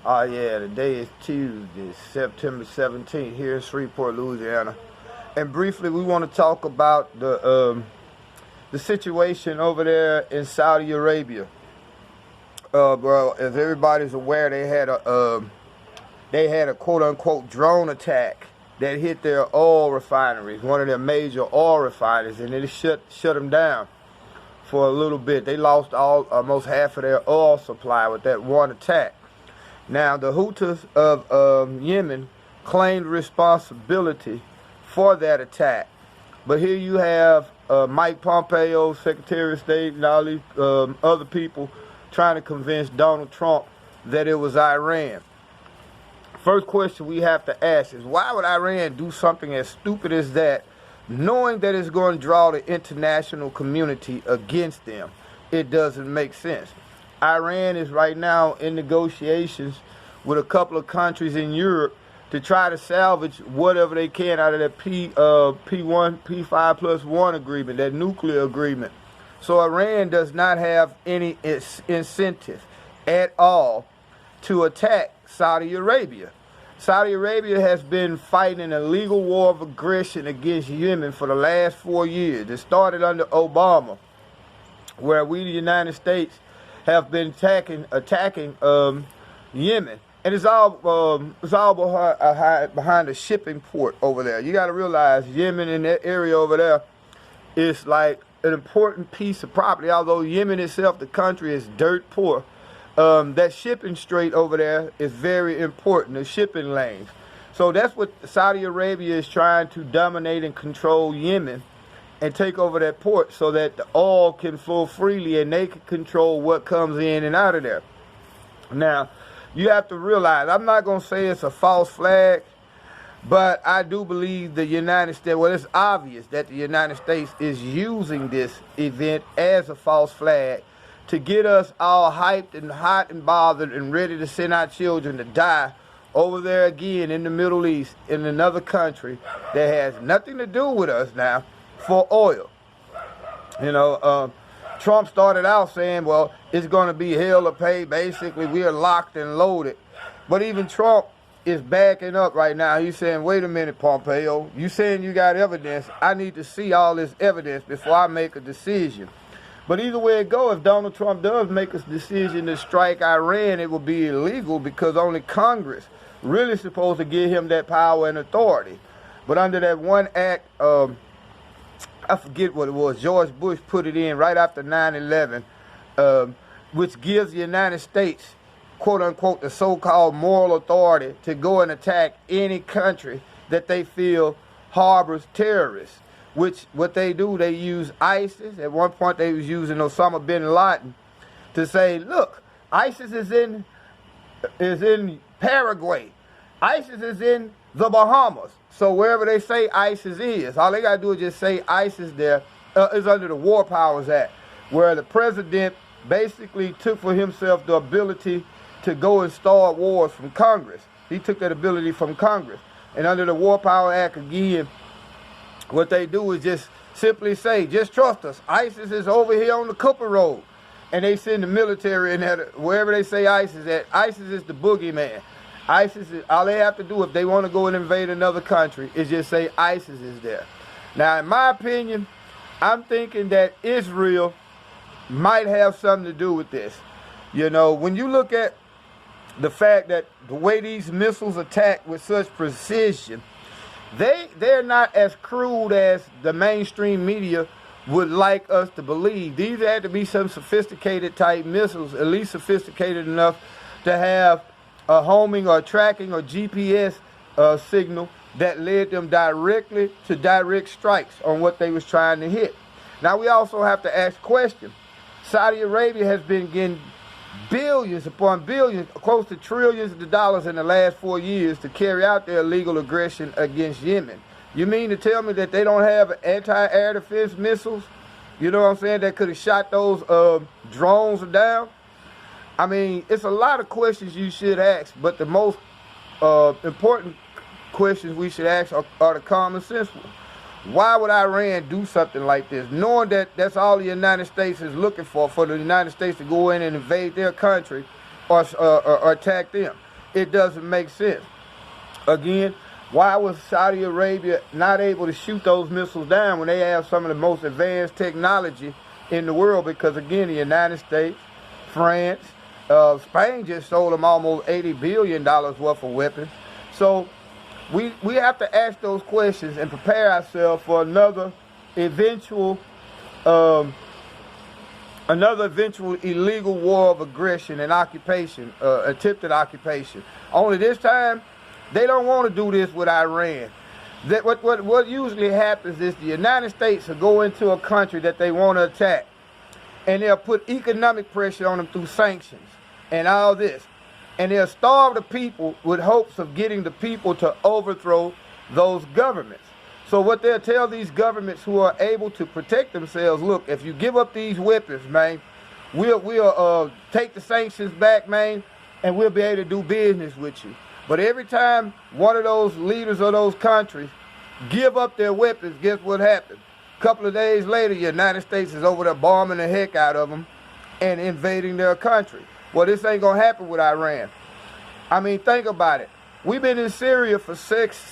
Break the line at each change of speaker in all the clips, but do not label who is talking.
Oh yeah, today is Tuesday, September 17th, here in Shreveport, Louisiana. And briefly, we want to talk about the situation over there in Saudi Arabia. Bro, as everybody's aware, they had a quote-unquote drone attack that hit their oil refineries, one of their major oil refineries, and it shut them down for a little bit. They lost almost half of their oil supply with that one attack. Now, the Houthis of Yemen claimed responsibility for that attack. But here you have Mike Pompeo, Secretary of State, and all these other people trying to convince Donald Trump that it was Iran. First question we have to ask is, why would Iran do something as stupid as that, knowing that it's going to draw the international community against them? It doesn't make sense. Iran is right now in negotiations with a couple of countries in Europe to try to salvage whatever they can out of that P5+1 agreement, that nuclear agreement. So Iran does not have any incentive at all to attack Saudi Arabia. Saudi Arabia has been fighting an illegal war of aggression against Yemen for the last 4 years. It started under Obama, where we, the United States, have been attacking Yemen. And it's all behind a shipping port over there. You got to realize Yemen in that area over there is like an important piece of property. Although Yemen itself, the country, is dirt poor, that shipping strait over there is very important, the shipping lanes. So that's what Saudi Arabia is trying to dominate and control Yemen and take over that port so that the oil can flow freely and they can control what comes in and out of there. Now, you have to realize, I'm not going to say it's a false flag, but I do believe the United States, well, it's obvious that the United States is using this event as a false flag to get us all hyped and hot and bothered and ready to send our children to die over there again in the Middle East, in another country that has nothing to do with us now, for oil. You know, Trump started out saying, well, it's going to be hell to pay. Basically, we are locked and loaded. But even Trump is backing up right now. He's saying, wait a minute, Pompeo. You saying you got evidence. I need to see all this evidence before I make a decision. But either way it goes, if Donald Trump does make a decision to strike Iran, it will be illegal because only Congress really supposed to give him that power and authority. But under that one act, I forget what it was, George Bush put it in right after 9/11, which gives the United States, quote unquote, the so-called moral authority to go and attack any country that they feel harbors terrorists. Which, what they do, they use ISIS. At one point they was using Osama bin Laden to say, look, ISIS is in Paraguay. ISIS is in the Bahamas. So wherever they say ISIS is, all they got to do is just say ISIS there. Is under the War Powers Act, where the president basically took for himself the ability to go and start wars from Congress. He took that ability from Congress. And under the War Powers Act, again, what they do is just simply say, just trust us. ISIS is over here on the Cooper Road. And they send the military in there, wherever they say ISIS at. ISIS is the boogeyman. ISIS is, all they have to do if they want to go and invade another country is just say ISIS is there. Now, in my opinion, I'm thinking that Israel might have something to do with this. You know, when you look at the fact that the way these missiles attack with such precision, they're not as crude as the mainstream media would like us to believe. These had to be some sophisticated type missiles, at least sophisticated enough to have a homing or tracking or GPS signal that led them directly to direct strikes on what they was trying to hit. Now we also have to ask questions. Saudi Arabia has been getting billions upon billions, close to trillions of dollars in the last 4 years to carry out their illegal aggression against Yemen. You mean to tell me that they don't have anti-air defense missiles? You know what I'm saying? That could have shot those drones down? I mean, it's a lot of questions you should ask, but the most important questions we should ask are the common sense ones. Why would Iran do something like this, knowing that that's all the United States is looking for the United States to go in and invade their country or attack them. It doesn't make sense. Again, why was Saudi Arabia not able to shoot those missiles down when they have some of the most advanced technology in the world? Because again, the United States, France, Spain just sold them almost $80 billion worth of weapons. So we have to ask those questions and prepare ourselves for another eventual illegal war of aggression and occupation, attempted occupation. Only this time, they don't want to do this with Iran. What usually happens is the United States will go into a country that they want to attack, and they'll put economic pressure on them through sanctions and all this. And they'll starve the people with hopes of getting the people to overthrow those governments. So what they'll tell these governments who are able to protect themselves, look, if you give up these weapons, man, we'll take the sanctions back, man, and we'll be able to do business with you. But every time one of those leaders of those countries give up their weapons, guess what happens? A couple of days later, the United States is over there bombing the heck out of them and invading their country. Well, this ain't going to happen with Iran. I mean, think about it. We've been in Syria for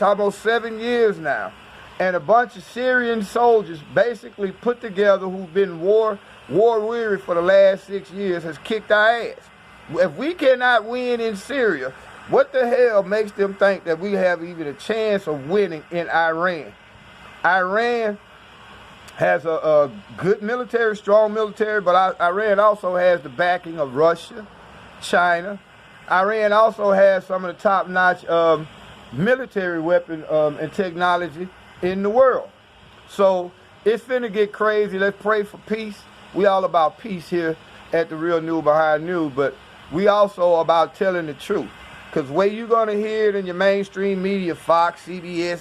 almost 7 years now. And a bunch of Syrian soldiers basically put together who've been war weary for the last 6 years has kicked our ass. If we cannot win in Syria, what the hell makes them think that we have even a chance of winning in Iran? Iran has a good military, strong military, but Iran also has the backing of Russia, China. Iran also has some of the top-notch military weapon and technology in the world. So it's finna get crazy. Let's pray for peace. We all about peace here at the Real News Behind News, but we also about telling the truth. Because where you're going to hear it in your mainstream media, Fox, CBS,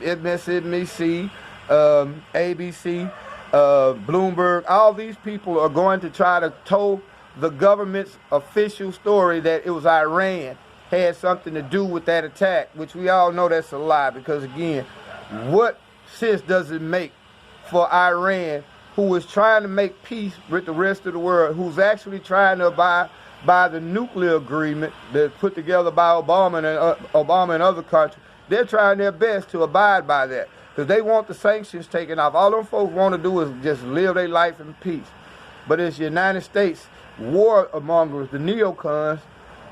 MSNBC, ABC, Bloomberg, all these people are going to try to toe the government's official story that it was Iran had something to do with that attack, which we all know that's a lie. Because again, what sense does it make for Iran, who is trying to make peace with the rest of the world, who's actually trying to abide by the nuclear agreement that's put together by Obama and other countries? They're trying their best to abide by that because they want the sanctions taken off. All them folks want to do is just live their life in peace. But it's the United States warmongers, the neocons,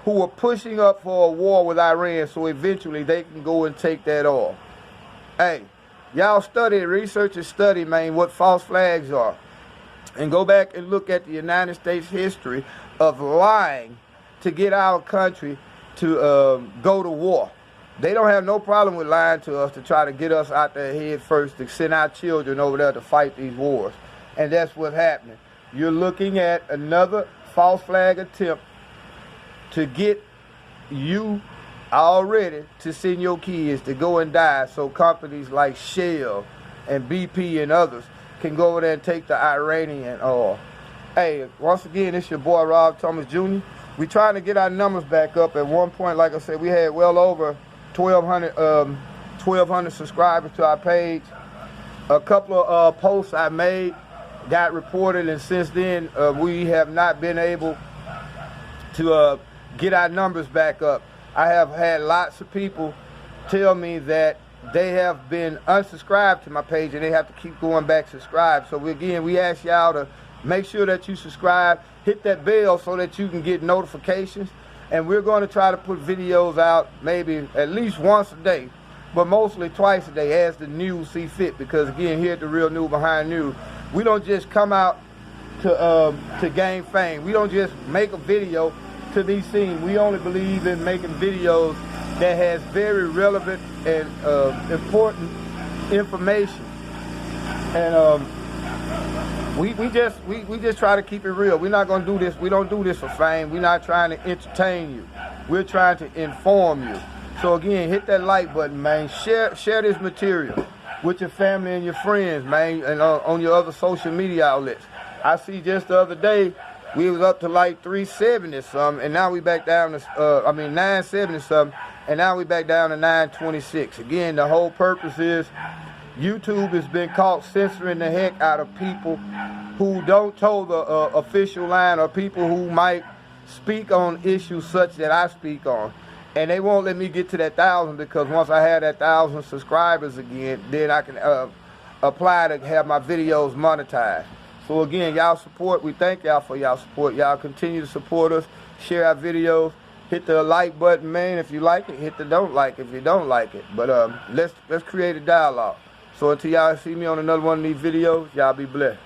who are pushing up for a war with Iran so eventually they can go and take that oil. Hey, y'all research and study, man, what false flags are. And go back and look at the United States history of lying to get our country to go to war. They don't have no problem with lying to us to try to get us out there head first, to send our children over there to fight these wars. And that's what's happening. You're looking at another false flag attempt to get you already to send your kids to go and die so companies like Shell and BP and others can go over there and take the Iranian oil. Hey, once again, it's your boy Rob Thomas Jr. We're trying to get our numbers back up. At one point, like I said, we had well over 1,200 subscribers to our page. A couple of posts I made got reported, and since then we have not been able to get our numbers back up. I have had lots of people tell me that they have been unsubscribed to my page and they have to keep going back subscribed. So we ask y'all to make sure that you subscribe, hit that bell so that you can get notifications. And we're going to try to put videos out maybe at least once a day, but mostly twice a day as the news see fit. Because again, here at the Real News Behind News, we don't just come out to gain fame. We don't just make a video to be seen. We only believe in making videos that has very relevant and important information. And we just try to keep it real. We're not gonna do this. We don't do this for fame. We're not trying to entertain you. We're trying to inform you. So again, hit that like button, man. Share this material with your family and your friends, man, and on your other social media outlets. I see just the other day we was up to like 370 something, and now we back down to 970 something, and now we back down to 926. Again, the whole purpose is YouTube has been caught censoring the heck out of people who don't toe the official line, or people who might speak on issues such that I speak on. And they won't let me get to that 1,000 because once I have that 1,000 subscribers again, then I can apply to have my videos monetized. So again, y'all support. We thank y'all for y'all support. Y'all continue to support us. Share our videos. Hit the like button, man, if you like it. Hit the don't like if you don't like it. But let's create a dialogue. So until y'all see me on another one of these videos, y'all be blessed.